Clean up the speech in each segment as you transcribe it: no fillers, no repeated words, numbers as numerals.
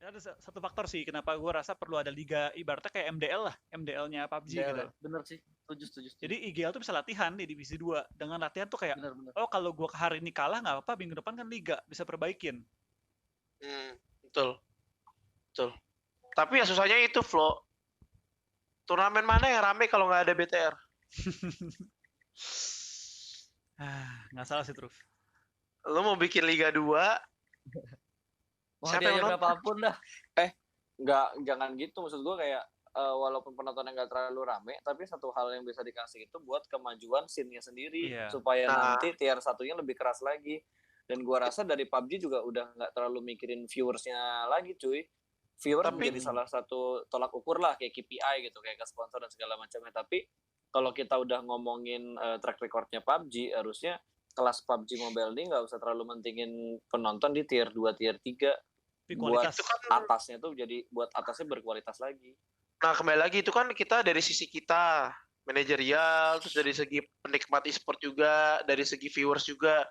ada satu faktor sih kenapa gue rasa perlu ada liga ibaratnya kayak MDL lah, MDL-nya PUBG MDL gitu. ya, bener sih, setuju. Jadi IGL tuh bisa latihan di divisi 2. Dengan latihan tuh kayak, Bener. oh kalau gue hari ini kalah nggak apa-apa, minggu depan kan liga bisa perbaikin. Betul. Tapi ya susahnya itu, Flo. Turnamen mana yang rame kalau nggak ada BTR? Nggak salah sih, Truf. Lo mau bikin Liga 2, Mau siapa yang hadiahnya nonton? berapapun dah. Jangan gitu, maksud gue kayak walaupun penontonnya nggak terlalu rame, tapi satu hal yang bisa dikasih itu buat kemajuan scene-nya sendiri, Iya. supaya nanti tier satunya lebih keras lagi. Dan gue rasa dari PUBG juga udah nggak terlalu mikirin viewersnya lagi, cuy. Viewers menjadi salah satu tolak ukur lah, kayak KPI gitu, kayak ke sponsor dan segala macamnya. Tapi kalau kita udah ngomongin track recordnya PUBG, harusnya kelas PUBG Mobile ini nggak usah terlalu mentingin penonton di tier 2, tier 3. Buat atasnya tuh jadi buat atasnya berkualitas lagi. Nah, kembali lagi itu kan kita dari sisi kita manajerial, terus dari segi penikmat e-sport juga, dari segi viewers juga.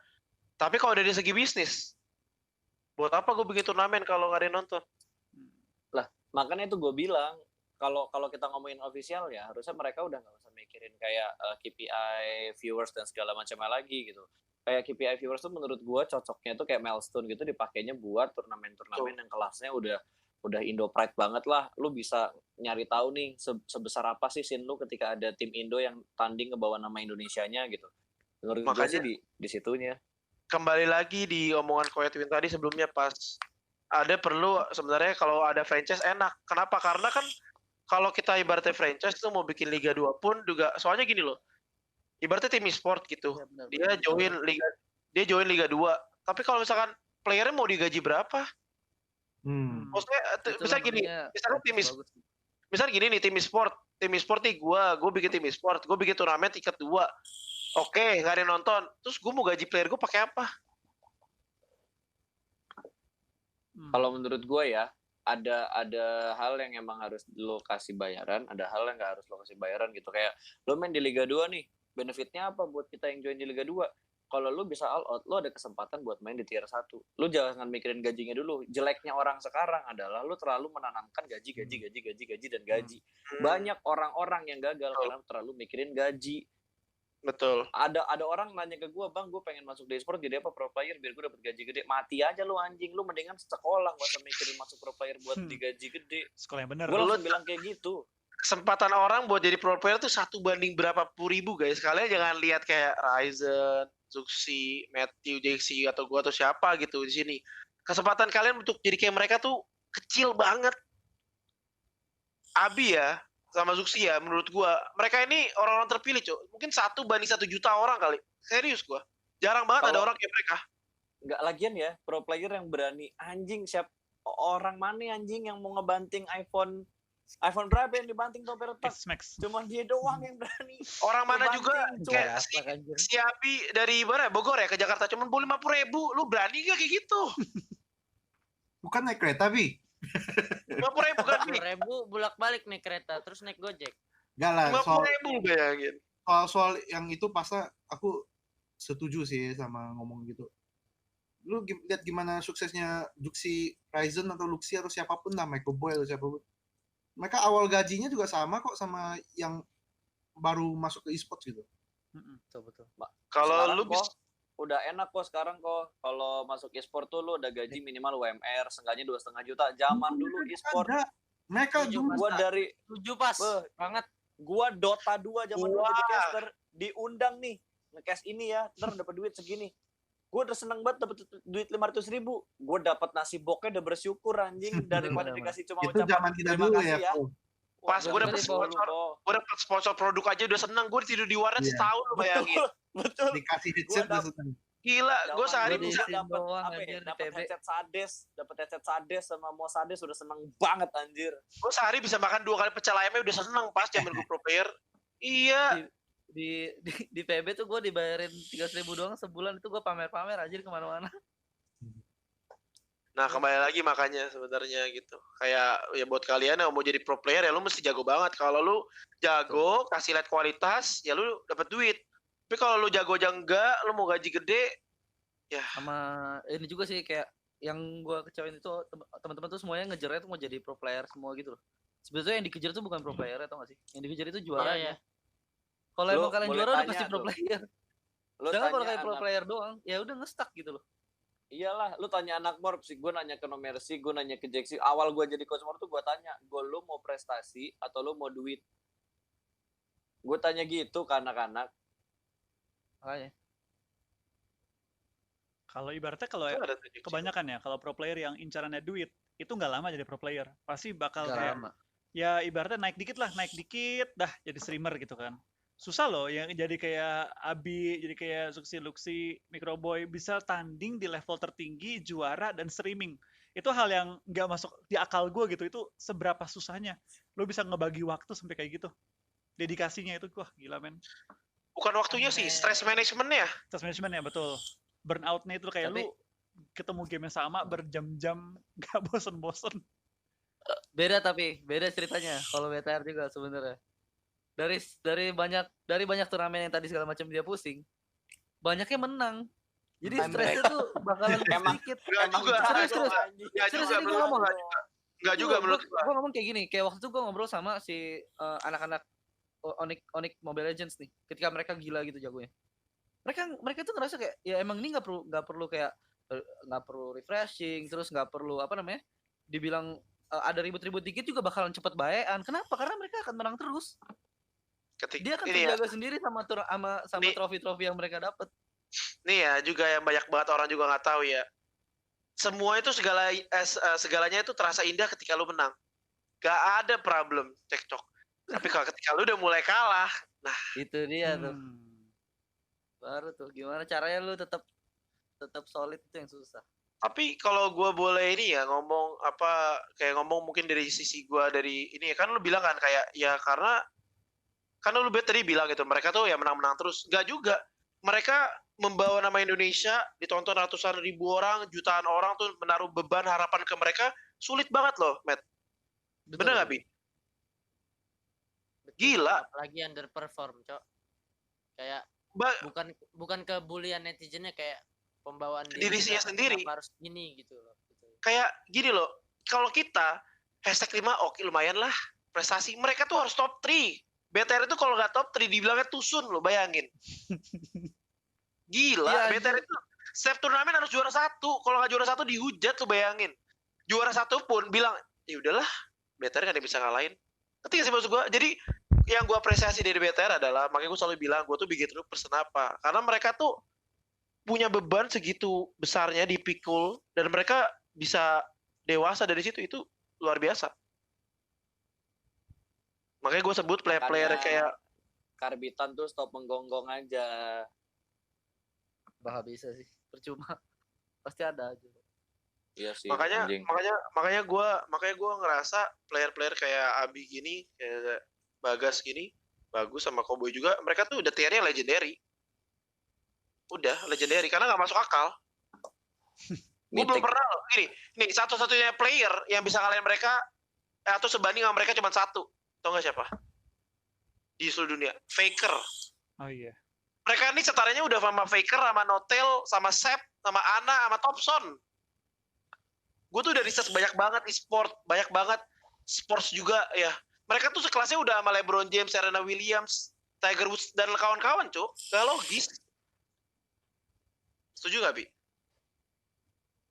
Tapi kalau dari segi bisnis, buat apa gue bikin turnamen kalau nggak ada yang nonton? Lah, makanya itu gue bilang, kalau kita ngomongin official ya, harusnya mereka udah nggak usah mikirin kayak KPI viewers dan segala macamnya lagi gitu. Kayak KPI viewers tuh menurut gue cocoknya tuh kayak milestone gitu, dipakainya buat turnamen-turnamen yang kelasnya udah Indo Pride banget lah. Lu bisa nyari tahu nih sebesar apa sih scene lu ketika ada tim Indo yang tanding ngebawa nama Indonesianya gitu. Menurut gue sih di situnya. Kembali lagi di omongan Koetwin tadi sebelumnya, pas ada perlu sebenarnya kalau ada franchise enak. Kenapa? Karena kan kalau kita ibaratnya franchise tuh mau bikin Liga 2 pun juga, soalnya gini loh, ibaratnya tim e-sport gitu, ya, dia join Liga 2, tapi kalau misalkan playernya mau digaji berapa? Maksudnya misalnya gini, misalnya gini nih, tim e-sport nih, gue bikin tim e-sport, gue bikin turnamen tingkat 2, oke, nggak ada yang nonton, terus gue mau gaji player gue pakai apa? Kalau menurut gue ya, ada hal yang emang harus lo kasih bayaran, ada hal yang nggak harus lo kasih bayaran gitu. Kayak lo main di Liga 2 nih, benefitnya apa buat kita yang join di Liga 2? Kalau lo bisa all out, lo ada kesempatan buat main di tier 1. Lo jangan mikirin gajinya dulu. Jeleknya orang sekarang adalah lo terlalu menanamkan gaji. Banyak orang-orang yang gagal karena terlalu mikirin gaji. Betul. Ada orang nanya ke gue, bang, gue pengen masuk di e-sport jadi apa, pro player, biar gue dapet gaji gede. Mati aja lu anjing, lu mendingan sekolah, gak usah mikirin masuk pro player buat digaji gede. Sekolah yang bener. Gue langsung bilang kayak gitu. Kesempatan orang buat jadi pro player tuh 1 banding berapa puluh ribu, guys. Kalian jangan lihat kayak Ryzen, Zuxi, Matthew, JC, atau gue atau siapa gitu di sini. Kesempatan kalian untuk jadi kayak mereka tuh kecil banget. Abi ya, sama Zuxi ya, menurut gue, mereka ini orang-orang terpilih, Cok. Mungkin 1 banding 1 juta orang kali. Serius gue. Jarang banget ada orang kayak mereka. Nggak, lagian ya, pro player yang berani, anjing, orang mana anjing yang mau ngebanting iPhone berapa yang dibanting tuh peretak? Cuman dia doang yang berani. Orang mana juga kayak si Abi dari mana, Bogor ya ke Jakarta cuman 50.000, lu berani gak kayak gitu? Bukan naik kereta, Bi. 50.000 kan, Bi? 50.000 bolak-balik naik kereta terus naik Gojek. Enggak lah, 50.000 bayangin. Soal yang itu pasti aku setuju sih sama ngomong gitu. Lu lihat gimana suksesnya Juxi, Ryzen atau Luxi atau siapapun lah, Michael Boy atau siapapun. Mereka awal gajinya juga sama kok sama yang baru masuk ke e-sport gitu. Betul. Kalau lu udah enak kok sekarang kok. Kalau masuk e-sport tuh lu udah gaji minimal UMR, seenggaknya 2,5 juta. Zaman dulu e-sport. Mereka gua dari 7 pas banget. Gua Dota 2 zaman dulu jadi caster, diundang nih nge-cast ini ya, ntar dapat duit segini. Gue udah seneng banget dapet duit 500.000. Gue dapat nasi boknya udah bersyukur anjing, daripada dikasih cuma ucapan zaman kita dulu ya. Pas gue dapet sponsor produk aja udah seneng. Gue tidur di warnet setahun, lu bayangin. Betul. Dikasih headset udah seneng. Gila, gue sehari bisa dapat headset Sades sama mau Sades udah seneng banget anjir. Gue sehari bisa makan 2 kali pecel ayamnya udah seneng pas zaman gue pro player. Iya. Di PB tuh gue dibayarin 300.000 doang sebulan, itu gue pamer-pamer anjir kemana-mana. Nah, kembali lagi makanya sebenarnya gitu. Kayak ya buat kalian yang mau jadi pro player ya lu mesti jago banget. Kalau lu jago, kasih lihat kualitas, ya lu dapat duit. Tapi kalau lu jago aja enggak, lu mau gaji gede, ya. Sama ini juga sih kayak yang gua kecewain itu teman-teman tuh semuanya ngejarnya tuh mau jadi pro player semua gitu loh. Sebetulnya yang dikejar tuh bukan pro player atau nggak sih? Yang dikejar itu juara. Iya. Kalau Lu emang kalian boleh juara udah tanya pasti pro tuh. player. Lu Sedangkan kalau tanya kayak pro anak, player doang, ya udah nge-stuck gitu loh. iyalah, lu tanya anak Morp sih, gue nanya ke Nomersi, gue nanya ke Jaxi. Awal gue jadi coach Morp tuh gue tanya, lu mau prestasi atau lu mau duit? Gue tanya gitu ke anak-anak. Makanya. Kalau ibaratnya kalau Itu ada tuh Jaxi. kebanyakan ya, kalau pro player yang incarannya duit, itu nggak lama jadi pro player. Pasti bakal Nggak kayak, lama. ya ibaratnya naik dikit, dah jadi streamer gitu kan. Susah loh yang jadi kayak Abi, jadi kayak Suksi Luksi, Microboy, bisa tanding di level tertinggi, juara, dan streaming. Itu hal yang nggak masuk di akal gue gitu, itu seberapa susahnya. Lo bisa ngebagi waktu sampai kayak gitu. Dedikasinya itu, wah gila men. Bukan waktunya sih, stress managementnya. Stress management ya, betul. Burnout-nya itu kayak Tapi- lu ketemu game yang sama berjam-jam, gak bosen-bosen. Beda ceritanya kalau BTR juga sebenarnya. Dari banyak turnamen yang tadi segala macam dia pusing, banyaknya menang. Jadi Time stresnya tuh bakalan Emang- sedikit. Enggak juga, serius. enggak Serius, juga ini gua menurut ngomong. gua. Enggak juga menurut gua. Gue ngomong kayak gini, kayak waktu itu gue ngobrol sama si anak-anak Onyx Mobile Legends nih, ketika mereka gila gitu jagonya. Mereka tuh ngerasa kayak ya emang ini nggak perlu kayak nggak perlu refreshing, terus nggak perlu apa namanya, dibilang ada ribut-ribut dikit juga bakalan cepet baean. Kenapa? Karena mereka akan menang terus. Dia akan Ini ya, terjaga sendiri sama Nih. trofi-trofi yang mereka dapat. nih ya juga yang banyak banget orang juga nggak tahu ya. Semua itu segalanya itu terasa indah ketika lu menang. Gak ada problem cekcok. Tapi kalau ketika lu udah mulai kalah, Itu dia tuh. Hmm. Baru tuh gimana caranya lu tetap solid itu yang susah. tapi kalau gue boleh ini ya ngomong mungkin dari sisi gue dari ini ya kan lu bilang kan kayak ya karena kan lu tadi bilang gitu mereka tuh ya menang-menang terus. Gak juga. Mereka membawa nama Indonesia ditonton ratusan ribu orang, jutaan orang tuh menaruh beban harapan ke mereka sulit banget loh, Matt. Bener gak, Bi? Betul. Gila. Apalagi underperform, Cok. Kayak Ba- bukan kebulian netizennya, kayak pembawaan Dirinya juga, sendiri. kenapa harus gini gitu loh. Gitu. Kayak gini loh, kalau kita #5 oke lumayan lah prestasi. Mereka tuh harus top 3. BTR itu kalau nggak top 3 dibilangnya tusun loh, bayangin. Gila, Iya, BTR itu setiap turnamen harus juara 1. Kalau nggak juara 1 dihujat tuh, bayangin. Juara 1 pun bilang, ya udahlah, BTR nggak ada yang bisa ngalahin. Ngerti nggak sih maksud gue? Jadi yang gue apresiasi dari BTR adalah, makanya gue selalu bilang, gue tuh bikin person apa? Karena mereka tuh punya beban segitu besarnya dipikul, dan mereka bisa dewasa dari situ, itu luar biasa. Makanya gue sebut player-player Makanya kayak Karbitan tuh stop menggonggong aja. Bah bisa sih, percuma. Pasti ada aja. Iya sih. makanya anjing. makanya gue ngerasa player-player kayak Abi gini, kayak Bagas gini, bagus sama Cowboy juga, mereka tuh udah tiernya legendary. Udah legendary karena nggak masuk akal. Gue belum Mythic. pernah loh gini. Nih satu-satunya player yang bisa ngalahin mereka atau sebanding sama mereka cuma satu. Tau nggak siapa? Di seluruh dunia, Faker. Oh iya. Mereka nih setaranya udah sama Faker, sama Notel, sama Sep, sama Ana, sama Thompson. Gue tuh udah research banyak banget e-sport, banyak banget sports juga ya. Mereka tuh sekelasnya udah sama LeBron James, Serena Williams, Tiger Woods, dan kawan-kawan, Cuk. Gak logis. Setuju gak, Bi?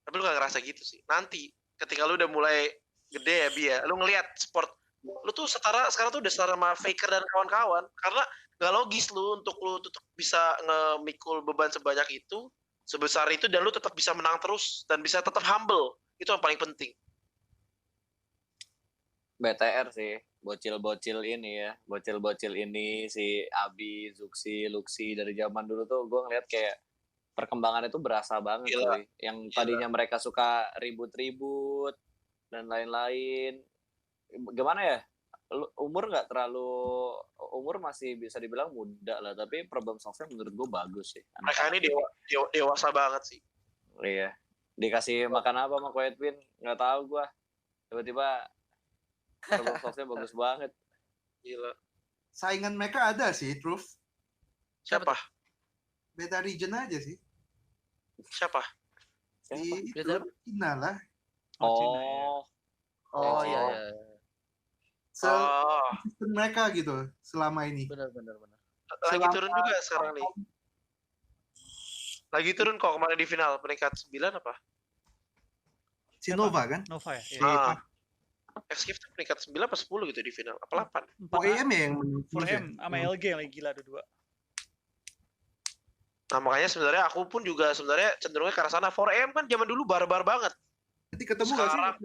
Tapi lu gak ngerasa gitu sih. Nanti, ketika lu udah mulai gede ya, Bi ya, lu ngelihat sport, lu tuh sekarang tuh udah setara sama Faker dan kawan-kawan. Karena gak logis lu untuk bisa nge-mikul beban sebanyak itu, sebesar itu, dan lu tetap bisa menang terus, dan bisa tetap humble. Itu yang paling penting. BTR sih, bocil-bocil ini ya, bocil-bocil ini si Abi, Zuxi, Luxi dari zaman dulu tuh gue ngeliat kayak perkembangannya tuh berasa banget Gila. cuy. Yang tadinya mereka suka ribut-ribut dan lain-lain. Gimana ya? Umur nggak terlalu, umur masih bisa dibilang muda lah, tapi problem solve-nya menurut gue bagus sih. Mereka ini dewasa banget sih. Iya. Dikasih makan apa sama Quiet Win? Nggak tahu gue. Tiba-tiba problem solve-nya bagus banget. Gila. Saingan mereka ada sih, Truth. Siapa? Beta Region aja sih. Siapa? Di itu Beda apa? Cina lah. Cina ya. Oh Oh. iya iya. Oh, Sistem mereka gitu selama ini. Benar. lagi Selama- turun juga sekarang nih. Lagi turun kok kemarin di final peringkat 9 apa? Sinova kan? Nova ya. Si Ah. XGF tuh peringkat 9 apa 10 gitu di final. Apa 8? 4AM ya yang menang. 4M sama LG yang lagi gila dua. Nah makanya sebenarnya aku pun juga sebenarnya cenderungnya ke arah sana. 4AM kan zaman dulu barbar banget. Nanti ketemu gak sih? Sekarang-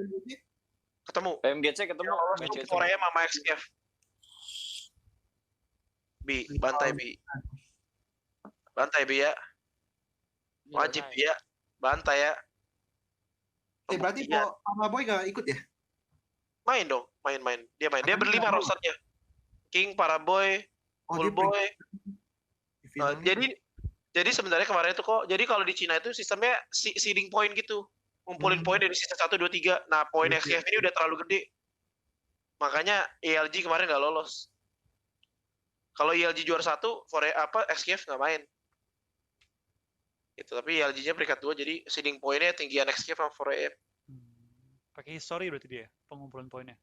Ketemu. PMGC ketemu. PMGC. 4AM sama XGF. Bantai Bi. Bantai Bi ya. Wajib ya. Bantai ya. Berarti Iya. kok Paraboy gak ikut ya? Main dong, main. Dia main. Dia berlima rosternya. King, Paraboy, Oh, Full dia Boy. di finalnya. Jadi sebenarnya kemarin itu kok, jadi kalau di Cina itu sistemnya seeding point gitu. Ngumpulin poin dari season 1, 2, 3. Nah, poin Oke. XGF ini udah terlalu gede. Makanya ELG kemarin nggak lolos. Kalau ELG juara 1, XGF nggak main. Gitu, tapi ELG-nya peringkat 2, jadi seeding poinnya tinggian XGF sama 4AM. Pakai history berarti dia pengumpulan poinnya.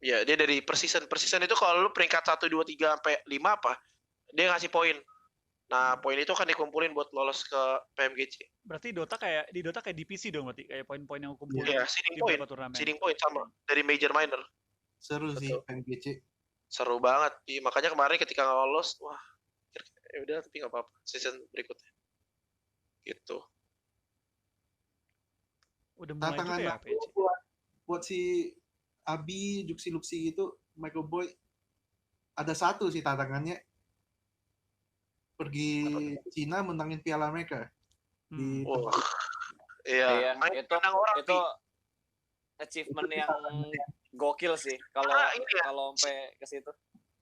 Ya, dia dari per season. Per season itu kalau lu peringkat 1, 2, 3, sampai 5 apa, dia ngasih poin. Nah, poin itu kan dikumpulin buat lolos ke PMGC. Berarti di Dota kayak DPC dong berarti kayak poin-poin yang kumpulin Iya, seeding di point. beberapa turnamen. Seeding point sama dari major minor. Seru sih Betul. PMGC. Seru banget. Iya, makanya kemarin ketika nggak lolos, wah, ya udah tapi nggak apa-apa. Season berikutnya. Gitu. Udah mulai Tantangan juga ya aku PC. buat si Abi, Juksi Luxi itu, Michael Boy, ada satu sih tantangannya. Pergi Cina menangin piala mereka. Di Wah. Iya, main itu kandang orang itu Bi. achievement yang gokil sih kalau Ini ya, kalau sampai ke situ.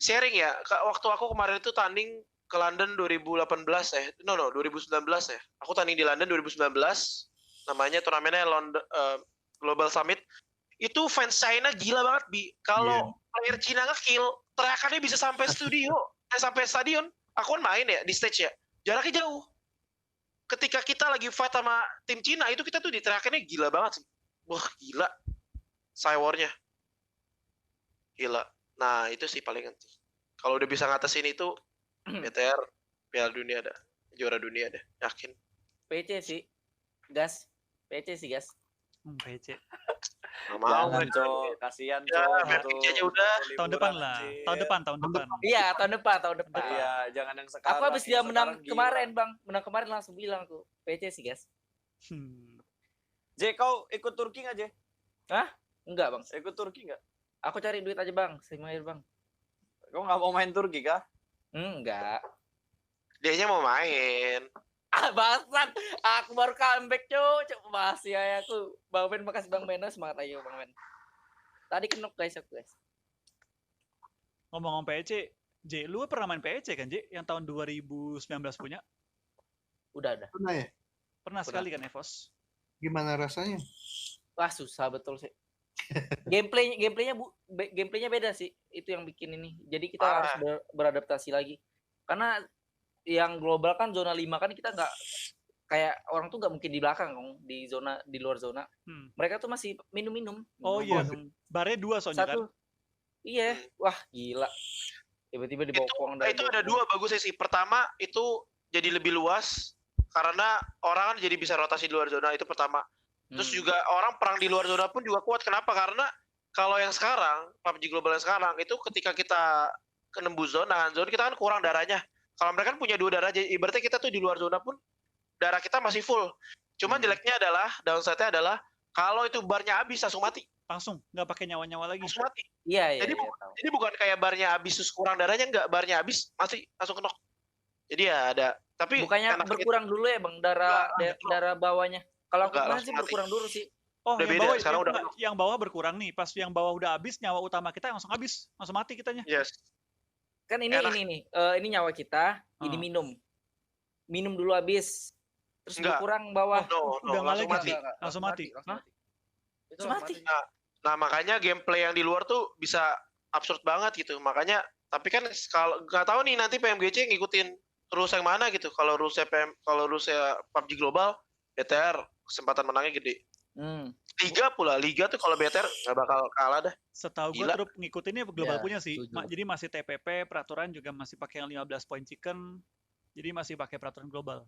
sharing ya. Waktu aku kemarin itu tanding ke London 2018 ya. No, 2019 ya. Aku tanding di London 2019. Namanya turnamennya London Global Summit. Itu fans China gila banget, Bi. Kalau player Cina nge-kill, teriakannya bisa sampai studio, sampai stadion. Aku kan main ya di stage ya. Jaraknya jauh. Ketika kita lagi fight sama tim Cina, itu kita tuh diteriakannya gila banget sih. Wah, gila. Cywarnya. Gila. Nah, itu sih paling penting. Kalau udah bisa ngatasin itu, BTR, Piala Dunia ada. Juara dunia ada. Yakin. PC sih. Gas. PC sih, gas. PC. Nggak mau. Jangan, gue. Cok. Kasihan, Ya, Cok. BPC aja udah. Tahun depan lah. Tahun depan. Iya, tahun depan. Iya, jangan yang sekarang. Aku habis dia yang menang sekarang gila. kemarin, Bang. Menang kemarin langsung bilang aku, PC sih, gas. J, kau ikut Turki nggak, J? Enggak, Bang. Ikut Turki nggak? Aku cari duit aja, Bang. Semair, Bang. Kau nggak mau main Turki kah? Enggak. Dianya mau main. Bangsat. Aku baru comeback, Cuk. Masih ya aku. Bang Ben, makasih Bang Ben. Semangat ayo, Bang Ben. Tadi kenok guys aku, guys. Ngomong-ngomong PC, J, lu pernah main PC kan, J? Yang tahun 2019 punya? Udah. Pernah ya? Pernah sekali kan, Evos? Gimana rasanya? Wah, susah betul sih. Gameplaynya beda sih. Itu yang bikin ini. Jadi kita harus beradaptasi lagi. Karena yang global kan zona 5 kan kita nggak kayak orang tuh nggak mungkin di belakang dong, di luar zona. Mereka tuh masih minum-minum. Oh iya, Minum. barnya 2 soalnya Satu. kan. Iya, wah gila. Tiba-tiba dibokong Itu ada dua bagusnya sih. Pertama itu jadi lebih luas karena orang kan jadi bisa rotasi di luar zona, itu pertama. Terus juga orang perang di luar zona pun juga kuat. Kenapa? Karena kalau yang sekarang, PUBG Global yang sekarang itu ketika kita nembus zona kita kan kurang darahnya. Kalau mereka kan punya 2 darah, jadi ibaratnya kita tuh di luar zona pun darah kita masih full. Cuman jeleknya adalah, downside-nya adalah kalau itu barnya habis langsung mati. Langsung, nggak pakai nyawa-nyawa lagi. Langsung mati. Iya. Jadi bukan kayak barnya habis terus kurang darahnya, enggak, barnya habis mati langsung knock. Jadi ya ada. Tapi bukannya berkurang dulu ya, Bang, darah bawahnya. Kalau aku kemarin sih berkurang dulu sih. Oh, udah yang beda, bawah, sekarang udah yang bawah berkurang nih. Pas yang bawah udah habis, nyawa utama kita langsung habis. Langsung mati kitanya. Yes. Kan ini nyawa kita, ini minum dulu habis. Terus berkurang bawah. Udah nggak lagi, mati. Langsung mati. Langsung mati. Nah, makanya gameplay yang di luar tuh bisa absurd banget gitu. Makanya, tapi kan kalau nggak tahu nih nanti PMGC ngikutin rules yang mana gitu. Kalau rulesnya PUBG Global, BTR kesempatan menangnya gede. Hmm. Liga tuh kalau BTR nggak bakal kalah dah. Setahu gue Gila. Trup ngikutinnya global Ya, punya sih. setuju. Jadi masih TPP, peraturan juga masih pakai yang 15 point chicken. Jadi masih pakai peraturan global.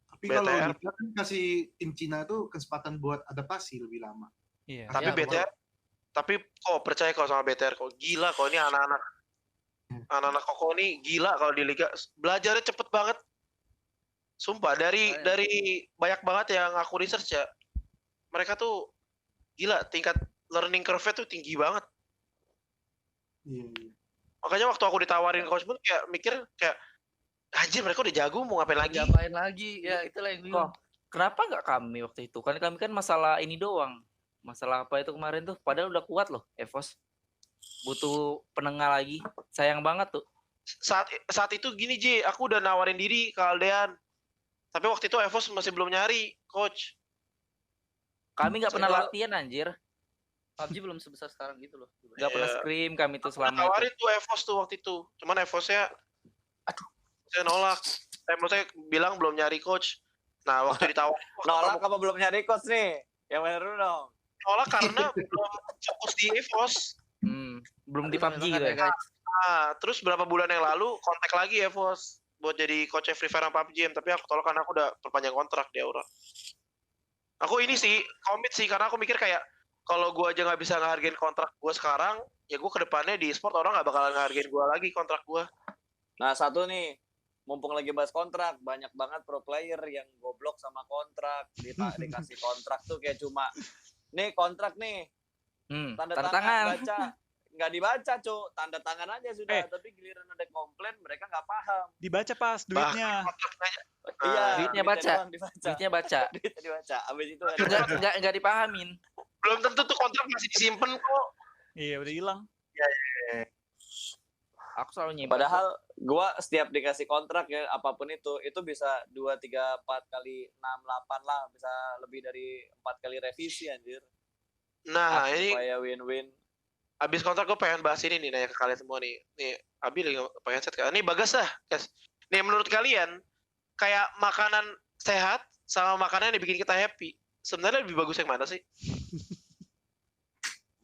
Tapi kalau BTR. Liga kan kasih tim Cina tuh kesempatan buat adaptasi lebih lama. Iya. Tapi Iya, BTR, tapi kok percaya kok sama BTR kok gila kok ini anak-anak Koko ini gila kalau di Liga belajarnya cepet banget. Sumpah dari banyak banget yang aku research ya. Mereka tuh gila tingkat learning curve-nya tuh tinggi banget. Iya, iya. Makanya waktu aku ditawarin coach pun kayak mikir kayak anjir mereka udah jago mau ngapain lagi? Diapain lagi? Ya itulah yang bingung. Kenapa nggak kami waktu itu? Kan kami kan masalah ini doang. Masalah apa itu kemarin tuh? Padahal udah kuat loh, Evos. Butuh penengah lagi. Sayang banget tuh. Saat itu gini J, aku udah nawarin diri ke Aldean. Tapi waktu itu Evos masih belum nyari coach. Kami nggak pernah Kalau- latihan anjir. PUBG belum sebesar sekarang gitu loh. Nggak pernah Iya. scream kami tuh Aku udah selama itu. tawarin tuh Evos tuh waktu itu. Cuman Evosnya saya nolak. Maksudnya bilang belum nyari coach. Nah waktu ditawarin Nolak apa belum nyari coach nih? Yang bener dulu dong. nolak karena belum fokus di Evos. Belum di Harus PUBG menentukan gitu ya. guys. Nah, terus berapa bulan yang lalu kontak lagi Evos buat jadi coach Free Fire sama PUBG, tapi aku tolak karena aku udah perpanjang kontrak di Aura. Aku ini sih komit sih karena aku mikir kayak kalau gua aja nggak bisa ngehargain kontrak gua sekarang, ya gua kedepannya di e-sport orang nggak bakalan ngehargain gua lagi kontrak gua. Nah satu nih, mumpung lagi bahas kontrak, banyak banget pro player yang goblok sama kontrak. Dikasih kontrak tuh kayak cuma, nih kontrak nih, tanda tangan, baca. Nggak dibaca, Cuk. Tanda tangan aja sudah. Tapi giliran ada komplain, mereka nggak paham. Dibaca pas duitnya. Iya, Duitnya baca. doang dibaca. Duitnya baca. Duitnya dibaca. Abis itu Nggak dipahamin. Belum tentu tuh kontrak masih disimpan kok. Iya, udah hilang. Aku selalu nyimpan. Padahal gua setiap dikasih kontrak ya apapun itu bisa 2, 3, 4 kali 6, 8 lah, bisa lebih dari 4 kali revisi anjir. Nah, ini Supaya win-win. abis kontrak gue pengen bahas ini nih nanya ke kalian semua nih. Nih, Abi lagi pengen set kan. Ini Bagas dah, guys. Nih menurut kalian kayak makanan sehat sama makanan yang bikin kita happy. Sebenarnya lebih bagus yang mana sih?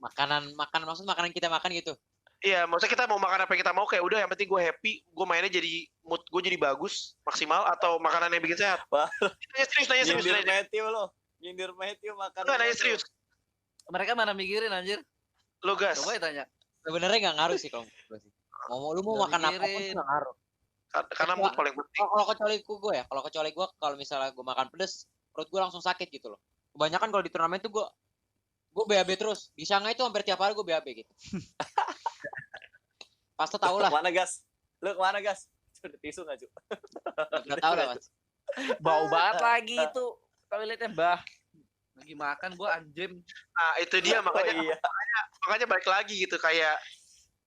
Makan maksud makanan kita makan gitu. Iya, maksudnya kita mau makan apa yang kita mau kayak udah yang penting gue happy, gue mainnya jadi mood gue jadi bagus, maksimal atau makanan yang bikin sehat. Wah. Nanya serius. Nyindir Matthew lo. Nyindir Matthew makan. Enggak, nanya serius. Mereka mana mikirin anjir. Lo gas. Coba ya tanya. Sebenarnya nggak ngaruh sih kalau menurut gue sih. Lu mau Nggak makan apa pun mikirin. nggak ngaruh. Karena mood paling penting. Kalau kecuali gue kalau misalnya gue makan pedes, perut gue langsung sakit gitu loh. Kebanyakan kalau di turnamen tuh gue BAB terus. Di Shanghai tuh hampir tiap hari gue BAB gitu. Pasti tau lah. Kemana gas? Lu kemana gas? Sudah tisu nggak Cuk? Nggak tahu lah mas. Bau banget lagi itu toiletnya bah. Lagi makan gua anjim. Nah, itu dia makanya Oh, iya. makanya balik lagi gitu kayak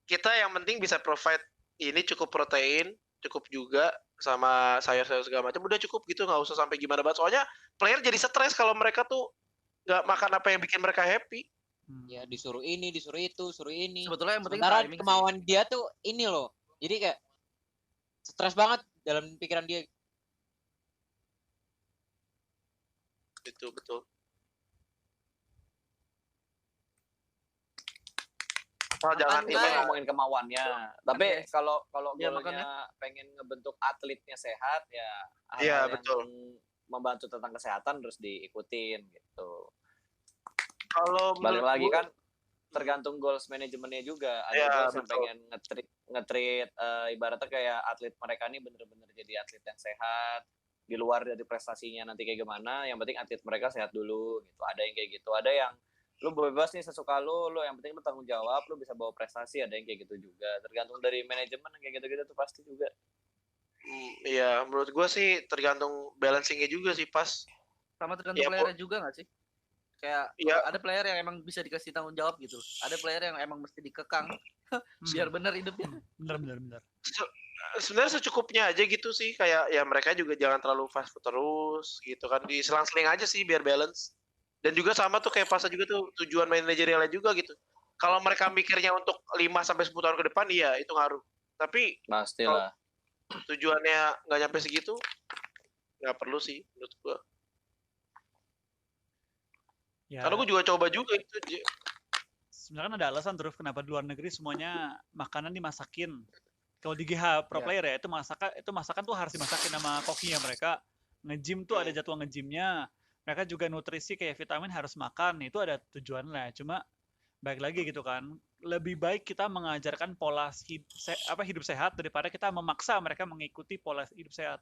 kita yang penting bisa provide ini cukup protein, cukup juga sama sayur-sayur segala macam udah cukup gitu nggak usah sampai gimana banget soalnya player jadi stres kalau mereka tuh nggak makan apa yang bikin mereka happy. Ya disuruh ini, disuruh itu, suruh ini. Sebetulnya yang penting Sementara timing sih. kemauan dia tuh ini loh. Jadi kayak stres banget dalam pikiran dia. Betul. Oh, jangan Kita ngomongin kemauannya. Tapi kalau Ya, goalnya pengen ngebentuk atletnya sehat ya Iya, hal-hal betul. yang membantu tentang kesehatan terus diikutin gitu. kalau Balik menurut lagi gua- kan tergantung goals manajemennya juga. Ada Iya, goals yang betul. pengen nge-treat ibaratnya kayak atlet mereka ini bener-bener jadi atlet yang sehat di luar dari prestasinya nanti kayak gimana. Yang penting atlet mereka sehat dulu gitu. Ada yang kayak gitu. Ada yang lu bebas nih sesuka lu yang penting lu tanggung jawab, lu bisa bawa prestasi. Ada yang kayak gitu juga. Tergantung dari manajemen kayak gitu-gitu tuh pasti juga. Iya, menurut gua sih tergantung balancingnya juga sih pas. Sama tergantung Iya, playernya juga nggak sih? Kayak Iya. ada player yang emang bisa dikasih tanggung jawab gitu. Ada player yang emang mesti dikekang biar bener hidupnya. Bener. Sebenarnya secukupnya aja gitu sih kayak ya mereka juga jangan terlalu fast food terus gitu kan diselang-seling aja sih biar balance. Dan juga sama tuh kayak Pasa juga tuh tujuan manajerialnya juga gitu. Kalau mereka mikirnya untuk 5 sampai 10 tahun ke depan iya itu ngaruh. Tapi Pastilah. tujuannya nggak nyampe segitu nggak perlu sih menurut gua. Ya, Karena gue juga coba juga itu. sebenarnya ada alasan terus kenapa di luar negeri semuanya makanan dimasakin. Kalau di GH pro Iya. player ya itu masakan tuh harus dimasakin sama kokinya mereka. Nge-gym tuh ada jadwal nge-gymnya. Mereka juga nutrisi kayak vitamin harus makan. Itu ada tujuannya. Cuma baik lagi gitu kan. Lebih baik kita mengajarkan pola hidup sehat daripada kita memaksa mereka mengikuti pola hidup sehat.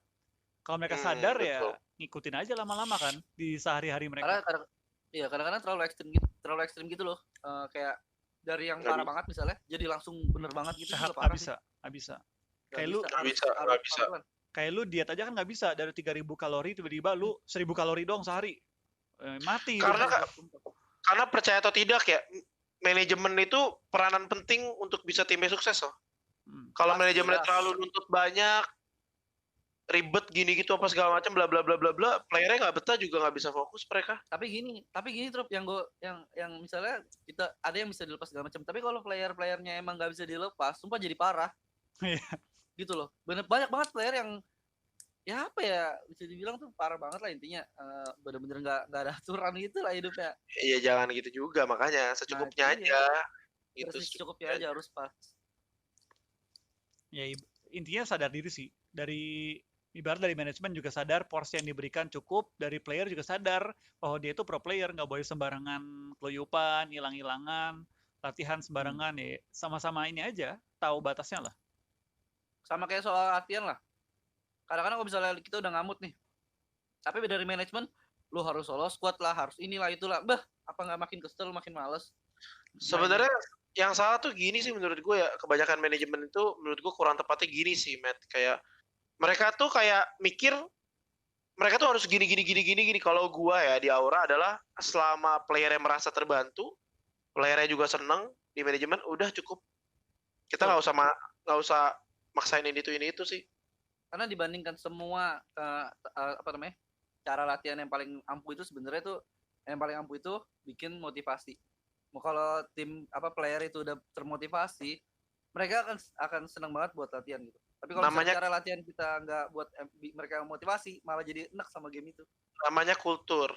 Kalau mereka sadar ya Betul. ngikutin aja lama-lama kan di sehari-hari Karena mereka. kadang-kadang terlalu ekstrim gitu loh. Kayak dari yang Nggak parah bisa. banget misalnya jadi langsung bener banget gitu Sehat juga nggak parah sih. bisa, nggak bisa. Nggak Kayak lu bisa, Nggak bisa, nggak bisa. pelan-pelan. kayak lu diet aja kan nggak bisa dari 3.000 kalori tiba-tiba lu 1.000 kalori doang sehari. Mati hidup Karena lu. Kak, karena percaya atau tidak ya, manajemen itu peranan penting untuk bisa timnya sukses loh. Kalau Pasti, manajemennya jelas. terlalu nuntut banyak, ribet gini gitu apa segala macam bla bla bla bla bla, playernya nggak betah juga nggak bisa fokus mereka. Tapi gini Trop, yang misalnya kita ada yang bisa dilepas segala macam. Tapi kalau playernya emang nggak bisa dilepas, sumpah jadi parah. Iya. Gitu loh. Banyak banget player yang ya apa ya bisa dibilang tuh parah banget lah intinya. Bener-bener nggak ada aturan gitu lah hidupnya. Iya jangan gitu juga, makanya secukupnya Nah, aja. Gitu Versi secukupnya secukupnya aja harus pas. Ya intinya sadar diri sih. Ibarat dari manajemen juga sadar porsi yang diberikan cukup, dari player juga sadar bahwa dia itu pro player, nggak boleh sembarangan keluyupan, hilang-hilangan, latihan sembarangan ya. Sama-sama ini aja, tahu batasnya lah. Sama kayak soal latihan lah. Kadang-kadang kalau misalnya kita udah ngamut nih, tapi dari manajemen lu harus solo squad lah, harus inilah itulah. Apa nggak makin kesel, makin males? Sebenarnya yang salah tuh gini sih menurut gue ya, kebanyakan manajemen itu menurut gue kurang tepatnya gini sih, Matt. Kayak mereka tuh kayak mikir mereka tuh harus gini. Kalau gue ya di Aura adalah selama playernya merasa terbantu, playernya juga seneng di manajemen, udah cukup. Kita nggak usah maksain ini itu sih. Karena dibandingkan semua cara latihan yang paling ampuh itu sebenarnya tuh yang paling ampuh itu bikin motivasi. Kalau tim player itu udah termotivasi, mereka akan senang banget buat latihan gitu. Tapi kalau misalnya cara latihan kita nggak buat mereka motivasi, malah jadi enak sama game itu. Namanya culture,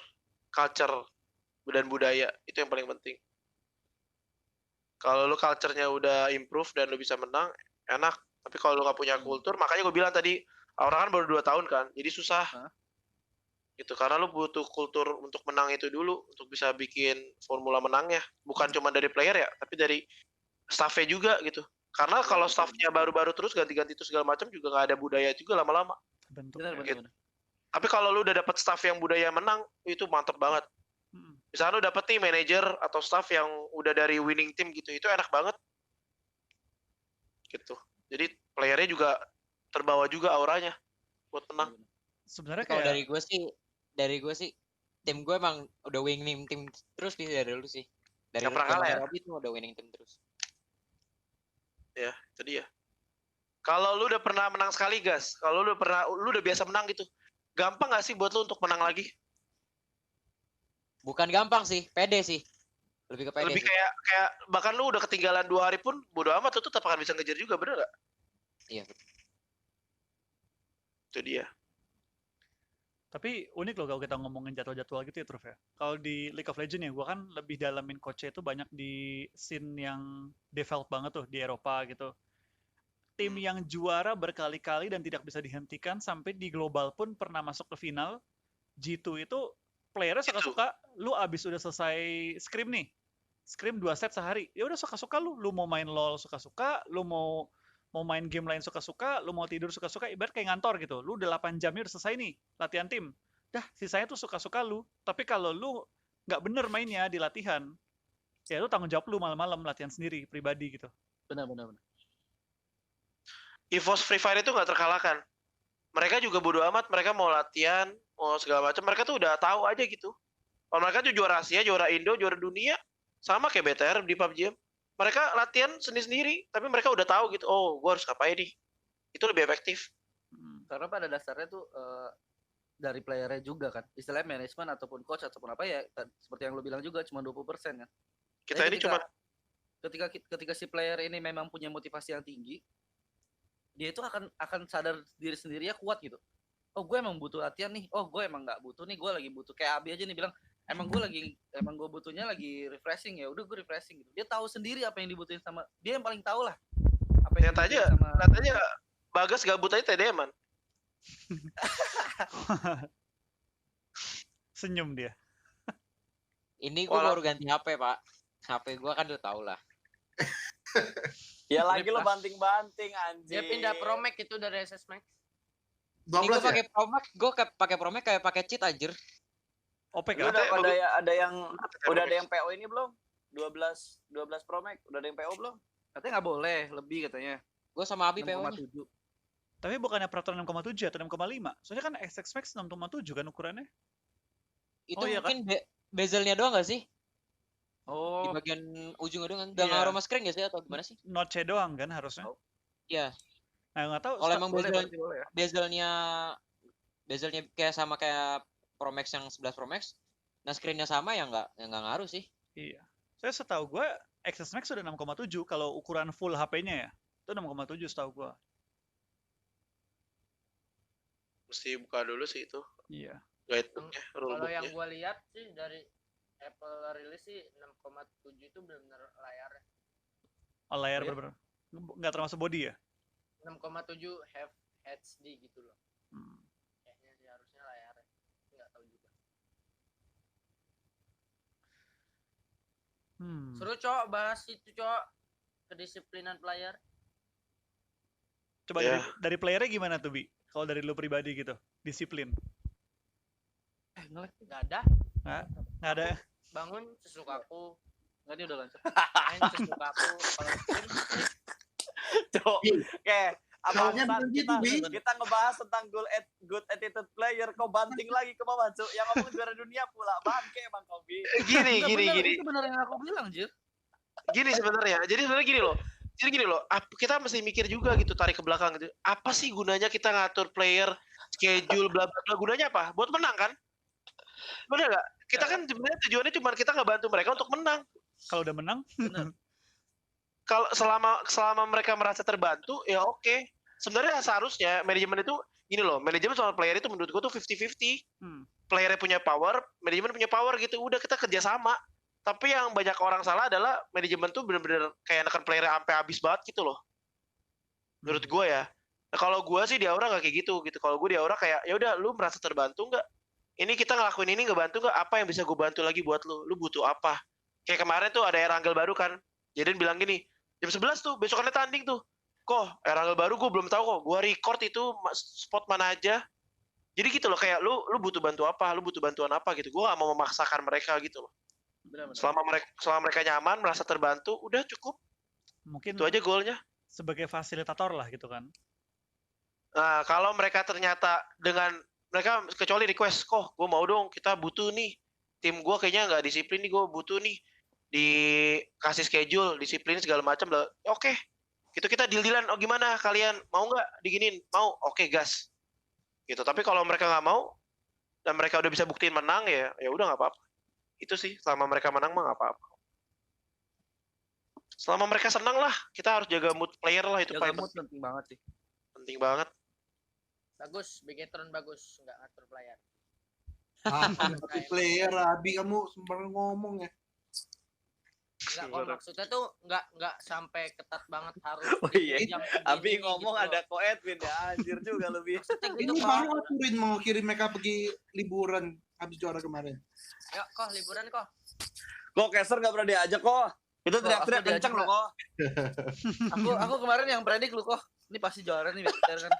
dan budaya, itu yang paling penting. Kalau lu culture-nya udah improve dan lu bisa menang, enak. Tapi kalau lu nggak punya kultur, makanya gue bilang tadi, orang kan baru 2 tahun kan, jadi susah. Gitu, karena lu butuh kultur untuk menang itu dulu, untuk bisa bikin formula menangnya. Bukan cuma dari player ya, tapi dari staff-nya juga gitu. Karena kalau staff-nya baru-baru terus ganti-ganti itu segala macam juga nggak ada budaya juga lama-lama. Benar. Tapi kalau lu udah dapet staff yang budaya menang, itu mantep banget. Misalnya lu dapet nih manajer atau staff yang udah dari winning team gitu, itu enak banget. Gitu. Jadi playernya juga terbawa juga auranya buat menang. Sebenarnya kalau kayak dari gue sih tim gue emang udah winning tim terus sih dari dulu sih. Dari Nggak pernah kalah ya? Robbie tuh udah winning tim terus. Ya, itu dia. Kalau lu udah pernah menang sekali, Gas, kalau lu udah biasa menang gitu, gampang gak sih buat lu untuk menang lagi? Bukan gampang sih, pede sih. Lebih ke pede Lebih sih. kayak bahkan lu udah ketinggalan 2 hari pun bodo amat, lu tetap akan bisa ngejar juga, bener gak? Iya. Itu dia. Tapi unik loh kalau kita ngomongin jadwal-jadwal gitu ya, Truf ya. Kalau di League of Legends ya, gue kan lebih dalamin coach-nya itu banyak di scene yang develop banget tuh di Eropa gitu. Tim yang juara berkali-kali dan tidak bisa dihentikan sampai di global pun pernah masuk ke final. G2 itu playernya suka-suka, lu abis udah selesai scrim nih. Scrim 2 set sehari. Ya udah suka-suka lu mau main LoL suka-suka, lu mau main game lain suka-suka, lu mau tidur suka-suka, ibarat kayak ngantor gitu. Lu udah 8 jamnya udah selesai nih, latihan tim. Dah, sisanya tuh suka-suka lu. Tapi kalau lu nggak bener mainnya di latihan, ya lu tanggung jawab lu malam-malam latihan sendiri, pribadi gitu. Benar. EVOS Free Fire itu nggak terkalahkan. Mereka juga bodo amat, mereka mau latihan, mau segala macam, mereka tuh udah tahu aja gitu. Kalau mereka tuh juara Asia, juara Indo, juara dunia, sama kayak BTR di PUBG. Mereka latihan sendiri-sendiri, tapi mereka udah tahu gitu, oh gue harus ngapain nih. Itu lebih efektif. Karena pada dasarnya tuh dari playernya juga kan. Istilahnya manajemen ataupun coach ataupun apa ya, seperti yang lo bilang juga cuma 20% kan. Kita ini cuma ketika si player ini memang punya motivasi yang tinggi, dia itu akan sadar diri sendiri ya kuat gitu. Oh gue emang butuh latihan nih, oh gue emang nggak butuh nih, gue lagi butuh kayak Abi aja nih bilang emang gue butuhnya lagi refreshing ya, udah gue refreshing gitu. Dia tahu sendiri apa yang dibutuhin sama dia, yang paling tahu lah apa yang Lihat aja, dibutuhin sama lihat aja Bagas gabut aja TDM-an. Senyum dia. Ini gue Walau- baru ganti HP, Pak. HP gue kan udah tau lah. Ya lagi Mirip lo lah. banting-banting anjing. Dia pindah Pro Max itu dari SS Max. Ini gue 12 ya? pakai Pro Max, gue pakai Pro Max kayak pakai cheat anjir. OP Lu kan? ada yang udah ada yang PO ini belum? 12 Pro Max udah ada yang PO belum? katanya nggak boleh lebih katanya. Gue sama Abi PO-nya. 6,7. Tapi bukannya peraturan 6,7 atau 6,5? Soalnya kan SX Max 6,7 kan ukurannya. Itu Oh, iya kan? mungkin bezelnya doang gak sih? Di Oh, bagian ujungnya doang kan? Nggak Iya. ngaruh sama screen gak sih atau gimana sih? Notch doang kan harusnya. Iya. Nah, nggak tahu. Kalau emang boleh berarti boleh ya. bezelnya kayak sama kayak Pro Max yang 11 Pro Max, nah screennya sama ya nggak ngaruh sih. Iya. Saya setahu gue XS Max sudah 6,7 kalau ukuran full HP-nya ya. Itu 6,7 setahu gue. Mesti buka dulu sih itu Iya. guidebooknya, Kalau yang rulebooknya. gua lihat sih dari Apple rilis sih 6,7 itu benar-benar layarnya. Oh, layar Oh, iya? bener-bener. Nggak termasuk body ya? 6,7 have HD gitu loh. Hmm. Kayaknya sih harusnya layarnya. Enggak tahu juga. Hmm. Seru cok bahas itu cok. Kedisiplinan player. Coba Ya. dari playernya gimana tuh, Bi? Kalau dari lu pribadi gitu, disiplin. Enggak ada. Nggak ada. Bangun sesukaku. Nggak, dia udah lancar. Main sesukaku. Kalau game Cok. Oke, Soalnya Abang bener kita gitu, Bi. kita ngebahas tentang good attitude player, kau banting lagi ke bawah, Cok. Yang ngomong juara dunia pula, bangke Bang Kobi. Gini, Nggak, gini, bener, gini. itu bener yang aku bilang, Jir. Gini sebenarnya. Jadi sebenarnya gini loh. Jadi gini loh, kita mesti mikir juga gitu, tarik ke belakang gitu. Apa sih gunanya kita ngatur player, schedule, bla bla bla? Gunanya apa? Buat menang kan? Bener nggak? Kita kan sebenarnya tujuannya cuma kita ngebantu mereka untuk menang. Kalau udah menang, Bener. Kalau selama mereka merasa terbantu, ya oke. Sebenarnya seharusnya manajemen itu gini loh, manajemen sama player itu menurut gua tuh 50-50. hmm. Playernya punya power, manajemen punya power gitu. Udah kita kerja sama. Tapi yang banyak orang salah adalah manajemen tuh bener-bener kayak neken playernya sampai habis banget gitu loh. Menurut gue ya. Nah, kalau gue sih di Aura gak kayak gitu. Kalau gue di Aura kayak ya udah lu merasa terbantu nggak? Ini kita ngelakuin ini ngebantu nggak? Apa yang bisa gue bantu lagi buat lu? Lu butuh apa? Kayak kemarin tuh ada Erangel baru kan. Jadi bilang gini, jam 11 tuh besokannya tanding tuh. Kok Erangel baru gue belum tahu kok. Gue record itu spot mana aja. Jadi gitu loh, kayak lu butuh bantu apa? Lu butuh bantuan apa gitu. Gue gak mau memaksakan mereka gitu loh. Bener-bener. Selama mereka nyaman, merasa terbantu, udah cukup. Mungkin Itu aja goalnya. sebagai fasilitator lah gitu kan. Nah, kalau mereka ternyata dengan mereka kecuali request, kok gue mau dong, kita butuh nih. Tim gue kayaknya nggak disiplin nih, gue butuh nih. Dikasih schedule, disiplin segala macam. Oke, gitu kita deal-dealan. Oh gimana kalian, mau nggak diginin? Mau, oke gas. Gitu. Tapi kalau mereka nggak mau, dan mereka udah bisa buktiin menang, ya udah nggak apa-apa. Itu sih, selama mereka menang mah nggak apa-apa. Selama mereka senang lah, kita harus jaga mood player lah, itu Jaga paling mood penting banget sih. penting banget. bagus, Bigetron bagus, enggak ngatur player. Satu player, Abi kamu sembarang ngomong ya. Enggak, kok maksudnya tuh enggak sampai ketat banget harus. Oh di iya, jam Abi segini ngomong gitu ada loh. Ko Edwin ya, anjir juga lebih. Maksudnya gitu Ini kok. baru aturin mau kirim mereka pergi liburan habis juara kemarin. Yuk kok liburan kok. Kok Keser nggak pernah diajak kok? Itu Kok, teriak-teriak aku diajak kenceng loh kok. Aku kemarin yang predik lu kok. Ini pasti juara nih biar kan.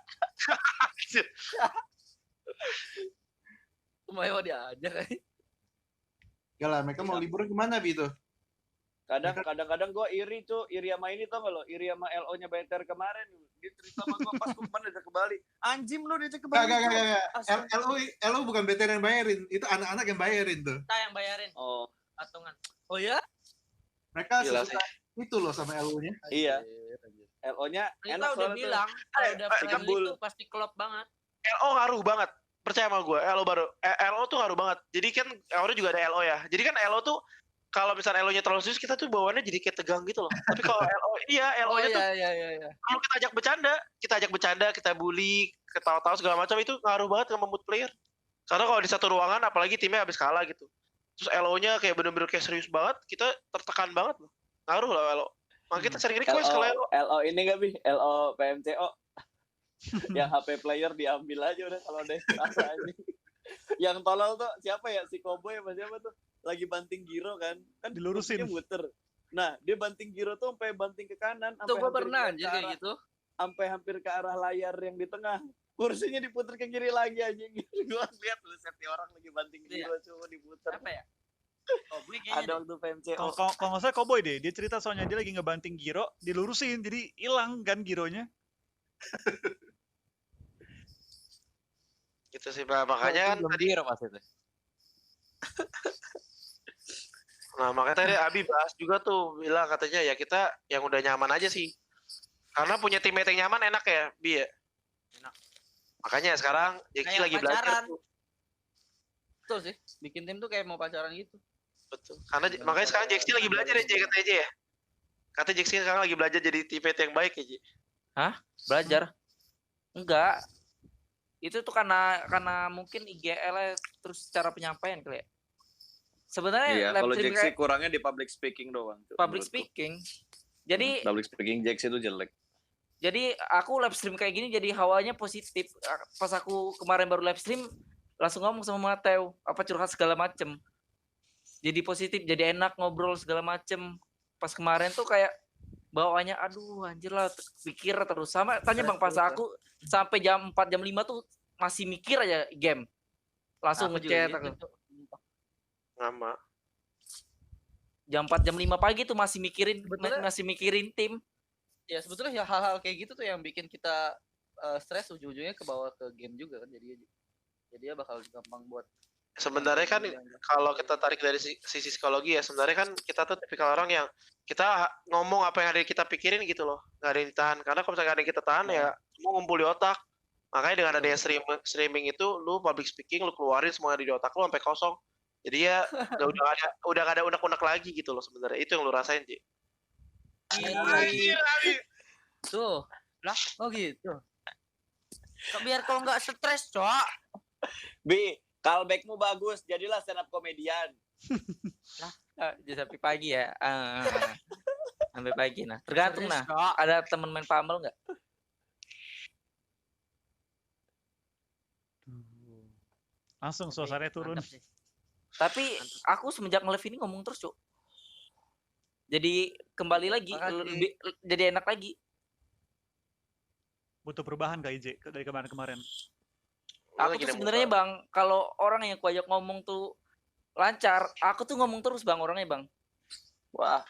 Lumayan diajak kan. Ya lah, mereka mau liburan kemana Bi itu? Kadang-kadang gue iri tuh, iri sama ini tau gak lo? Iri sama LO-nya BTR kemarin. Dia cerita sama gue pas gue kemarin diajak ke Bali. Anjim lu diajak ke Bali. Gak. LO bukan BTR yang bayarin, itu anak-anak yang bayarin tuh. Kita yang bayarin Oh, patungan. Oh ya? Mereka Gila sesuka itu loh sama LO-nya. iya. LO-nya Kita enak udah soalnya tuh. bilang kalau udah friendly Jambul. tuh pasti klop banget. LO ngaruh banget. Percaya sama gue, LO baru. LO tuh ngaruh banget. Jadi kan Aura juga ada LO ya. Jadi kan LO tuh kalau misalnya LO-nya terlalu serius, kita tuh bawaannya jadi kayak tegang gitu loh. Tapi kalau LO, Oh LO-nya tuh iya. kalau kita ajak bercanda, kita bully, ketawa-tawa segala macam, itu ngaruh banget sama mood player. Karena kalau di satu ruangan, apalagi timnya habis kalah gitu. terus LO-nya kayak bener-bener kayak serius banget, kita tertekan banget loh. Ngaruh lah LO. Makanya kita sering request kalau LO. LO ini nggak Bi? LO PMCO. Yang HP player diambil aja udah kalau ada yang rasa anjing. Yang tolol tuh siapa ya, si Cowboy apa siapa tuh lagi banting giro kan Dilurusin. kursinya muter. Nah dia banting giro tuh sampai banting ke kanan, Tuh gue hampir pernah ke anjir kayak arah- gitu. sampai hampir ke arah layar yang di tengah, kursinya diputer ke kiri lagi anjing. Gua lihat buset nih orang lagi banting Iya. giro cuma diputer. Apa ya? Oh, gue Ada kayaknya waktu PMCO. Kalau nggak salah Cowboy deh, dia cerita soalnya dia lagi ngebanting giro, dilurusin, jadi hilang kan gironya. Gitu sih, Pak. Makanya kan tadi Gembira pas itu. Nah, makanya tadi Abi bahas juga tuh, bilang katanya ya kita yang udah nyaman aja sih. Karena punya teammate yang nyaman enak ya, Bi ya? Enak. Makanya sekarang Jeki Kayak lagi belajar pacaran. tuh. betul sih. Bikin tim tuh kayak mau pacaran gitu. Betul. Karena makanya sekarang Jeki lagi belajar ya, Jeki katanya aja ya. Katanya Jeki sekarang lagi belajar jadi teammate yang baik ya, Ji. Belajar. Enggak. Itu tuh karena mungkin IGL terus cara penyampaian kali ya. Sebenarnya Iya, live kalau stream Jaxi kayak kurangnya di public speaking doang. Cuk, public menurutku. speaking. Jadi Public speaking Jaxi itu jelek. jadi aku live stream kayak gini jadi hawanya positif. Pas aku kemarin baru live stream langsung ngomong sama Mateo apa curhat segala macem. Jadi positif, jadi enak ngobrol segala macem. Pas kemarin tuh kayak bawaannya aduh anjir lah pikir terus sama tanya Bang pas aku sampai jam 4 jam 5 tuh masih mikir aja game. Langsung Aku juga ngechat aku. gitu. Sama. Jam 4 jam 5 pagi tuh masih mikirin Sebetulnya- masih mikirin tim. Ya sebetulnya ya hal-hal kayak gitu tuh yang bikin kita stres ujung-ujungnya ke bawah ke game juga kan jadi bakal gampang buat Sebenarnya kan kalau kita tarik dari sisi psikologi ya, sebenarnya kan kita tuh tipikal orang yang kita ngomong apa yang ada kita pikirin gitu loh, nggak ada yang ditahan. Karena kalau misalnya nggak ada yang kita tahan ya semua ngumpul di otak. Makanya dengan adanya streaming itu, lu public speaking, lu keluarin semua yang ada di otak lu sampai kosong. Jadi ya udah gak ada unek-unek lagi gitu loh sebenarnya. Itu yang lu rasain, Ji. tuh lah oh gitu. Biar kalau nggak stres, Cok. Bi, callbackmu bagus, jadilah stand up komedian. Jadi sampai pagi ya. Sampai pagi nah. Tergantung nah. Ada temen main pamel nggak? Langsung suasananya turun. Mantap sih. Tapi aku semenjak nge-live ini ngomong terus, Cok. Jadi kembali lagi Makasih. jadi enak lagi. Butuh perubahan Kak IJ dari kemarin-kemarin. Lu Aku lagi tuh nemu sebenarnya Bang, kalau orang yang kuajak ngomong tuh lancar, aku tuh ngomong terus Bang orangnya Bang. Wah,